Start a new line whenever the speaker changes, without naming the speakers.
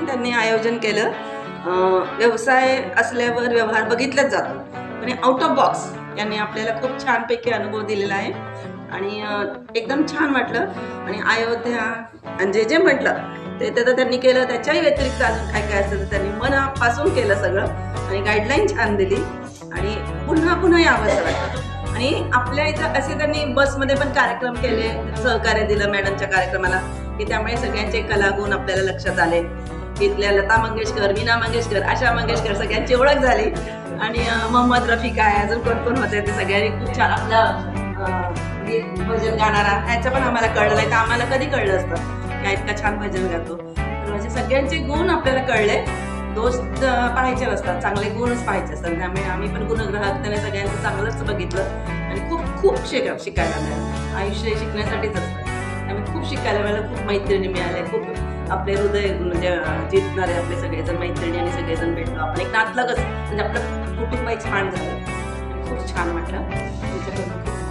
त्यांनी आयोजन केलं. व्यवसाय असल्यावर व्यवहार बघितलाच जातो, पण आउट ऑफ बॉक्स यांनी आपल्याला खूप छानपैकी अनुभव दिलेला आहे आणि एकदम छान वाटलं. आणि अयोध्या आणि जे म्हटलं ते तर त्यांनी केलं. त्याच्याही व्यतिरिक्त अजून काय काय असतं त्यांनी मनापासून केलं सगळं आणि गाईडलाईन छान दिली आणि पुन्हा पुन्हा यावंसं वाटतं. आणि आपल्या इथं असे त्यांनी बसमध्ये पण कार्यक्रम केले, सहकार्य दिलं मॅडमच्या कार्यक्रमाला, की त्यामुळे सगळ्यांचे कलागुण आपल्याला लक्षात आले. इथल्या लता मंगेशकर, मीना मंगेशकर, आशा मंगेशकर सगळ्यांची ओळख झाली. आणि मोहम्मद रफी काय अजून कोण कोण होते ते सगळ्यांनी खूप छान आपलं भजन गाणारा ह्याचं पण आम्हाला कळलं नाही. तर आम्हाला कधी कळलं असतं की इतका छान भजन गातो. तर म्हणजे सगळ्यांचे गुण आपल्याला कळले. दोष पाहायचे नसतात, चांगले गुणच पाहायचे असतात. त्यामुळे आम्ही पण गुणग्राहक त्याने सगळ्यांचं चांगलंच बघितलं आणि खूप खूप शिकायला मिळालं. आयुष्य शिकण्यासाठीच असतं. त्यामुळे खूप शिकायला मिळालं, खूप मैत्रिणी मिळाल्या, खूप आपले हृदय म्हणजे जिंकणारे आपले सगळेजण मैत्रिणी आणि सगळेजण भेटलो. आपण एक नातलगच म्हणजे आपलं कुटुंब एक छान झालं. खूप छान वाटलं. तुमच्याकडून